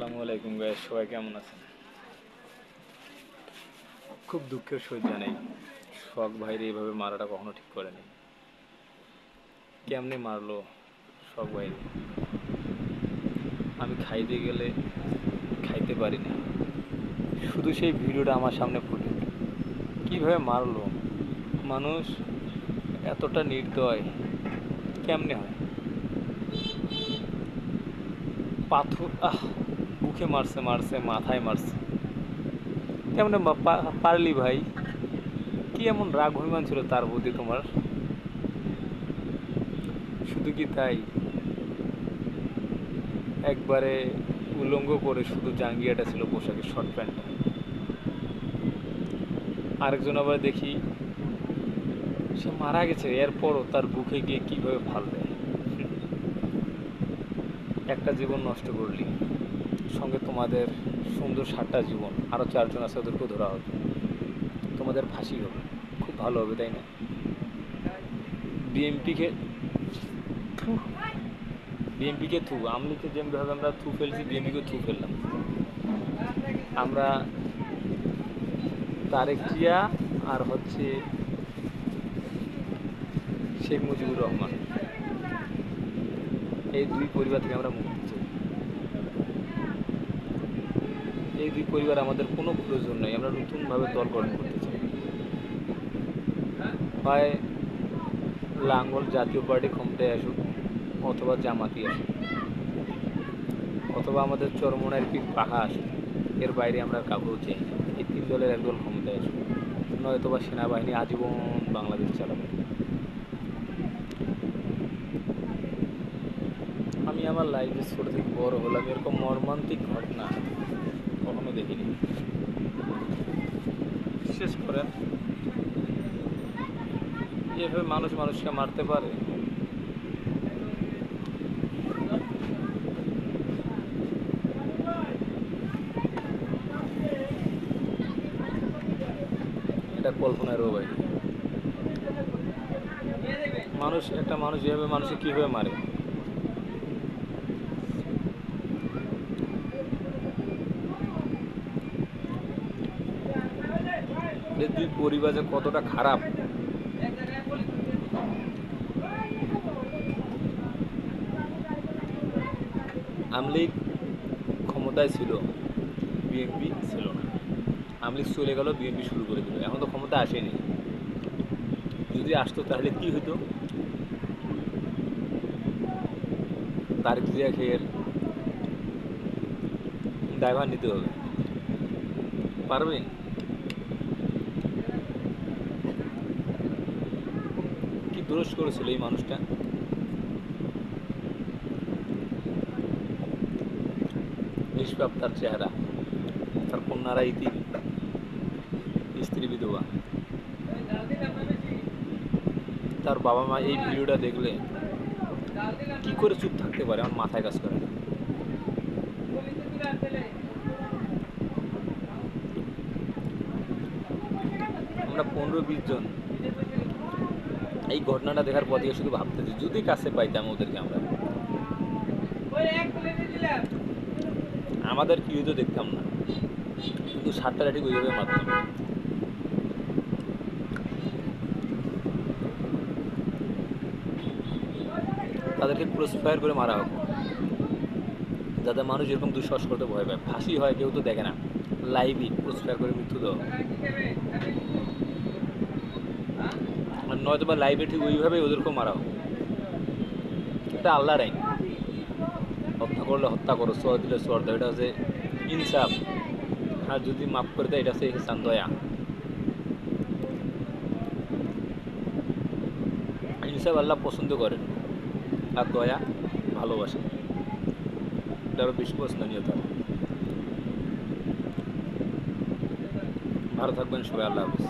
আসসালামু আলাইকুম গাইস, সবাই কেমন আছেন? খুব দুঃখের সহিত জানাই, শখ ভাইরে এইভাবে মারাটা কখনো ঠিক করেনি। কেমনে মারলো শখ ভাইরে? আমি খাইতে গেলে খাইতে পারি না, শুধু সেই ভিডিওটা আমার সামনে ফুটে। কিভাবে মারলো? মানুষ এতটা নির্দয় কেমনে হয়? পাথর বুকে মারছে, মারছে মাথায় মারছে। কেমনে পারলি ভাই? কি এমন রাগ অভিমান ছিল তার প্রতি তোমার? শুধু কি তাই, একবারে উলঙ্গ করে শুধু জাঙ্গিয়াটা ছিল পোশাকের, শর্ট প্যান্টটা। আরেকজন আবার দেখি সে মারা গেছে, এরপরও তার বুকে গিয়ে কীভাবে ফাল দেয়। একটা জীবন নষ্ট করলি, সঙ্গে তোমাদের সুন্দর 7টা জীবন, আরও 4জন আছে, ওদেরকেও ধরা হবে, তোমাদের ফাঁসি হবে, খুব ভালো হবে, তাই না? বিএমপিকে থু, বিএমপিকে থু, আমলিকে যেভাবে আমরা থু ফেলছি, বিএমপিকে থু ফেললাম আমরা। তারেক জিয়া আর হচ্ছে শেখ মুজিবুর রহমান, এই দুই পরিবার থেকে আমরা মুক্তি চাই। এই দুই পরিবার আমাদের কোনো প্রয়োজন নেই, আমরা নতুনভাবে দল গঠন করতে চাই। হয় লাঙ্গল জাতীয় পার্টি ক্ষমতায় আসুক, অথবা জামাতি আসুক, অথবা আমাদের চরমনার পীর পাখা আসুক, এর বাইরে আমরা কাউকেও চাই না। এই 3 দলের এক দল ক্ষমতায় আসুক, নয়তোবা সেনাবাহিনী আজীবন বাংলাদেশ চালাবে। আমি আমার লাইফে ছোটো থেকে বড় হলাম, এরকম মর্মান্তিক ঘটনা কখনো দেখিনি। বিশেষ করে এভাবে মানুষ মানুষকে মারতে পারে? এটা কল্পনারও বাইরে। একটা মানুষ যেভাবে মানুষকে কীভাবে মারে, যে দুই পরিবার যে কতটা খারাপ। আমলিগ ক্ষমতায় ছিল, বিএনপি ছিল না। আমলিগ চলে গেল, বিএনপি শুরু করে দিল, এখন তো ক্ষমতা আসেনি। যদি আসতো তাহলে কি হতো? তারেক জিয়া খেয়ের দায়ভার নিতে হবে, পারবেন? কি দোষ করেছিল এই মানুষটা? নিষ্পাপ তার চেহারা, তার কন্যারা ইতিম, স্ত্রী বিধবা। তার বাবা মা এই ভিডিওটা দেখলে কি করে চুপ থাকতে পারে, আমার মাথায় কাজ করে না। আমরা 15-20 জন এই ঘটনাটা দেখার পর থেকে শুধু ভাবতেছি, যদি কাছে পাইতাম ওদেরকে, আমাদের কি হয়তো দেখতাম না, কিন্তু 7টা লাঠি ওইভাবে মারতাম। তাদেরকে ক্রস ফায়ার করে মারা হোক, যাতে মানুষ এরকম দুঃসাহস করতে ভয় পায়। ফাঁসি হয়, কেউ তো দেখে না, লাইভই ক্রস ফায়ার করে মৃত্যু দেওয়া, নয়তো বা লাইভে ঠিক ওইভাবেই ওদেরকেও মারা হোক। এটা আল্লাহর আইন, হত্যা করলে হত্যা করো, সোয়ার দিলে সোয়ার দাও, এটা হচ্ছে ইনসাফ। আর যদি মাফ করে দেয়, এটা হচ্ছে ইহসান, দয়া। ইনসাফ আল্লাহ পছন্দ করেন, আর দয়া ভালোবাসেন, এটা আরও বেশি পছন্দনীয়তা। ভালো থাকবেন সবাই, আল্লাহ হাফিজ।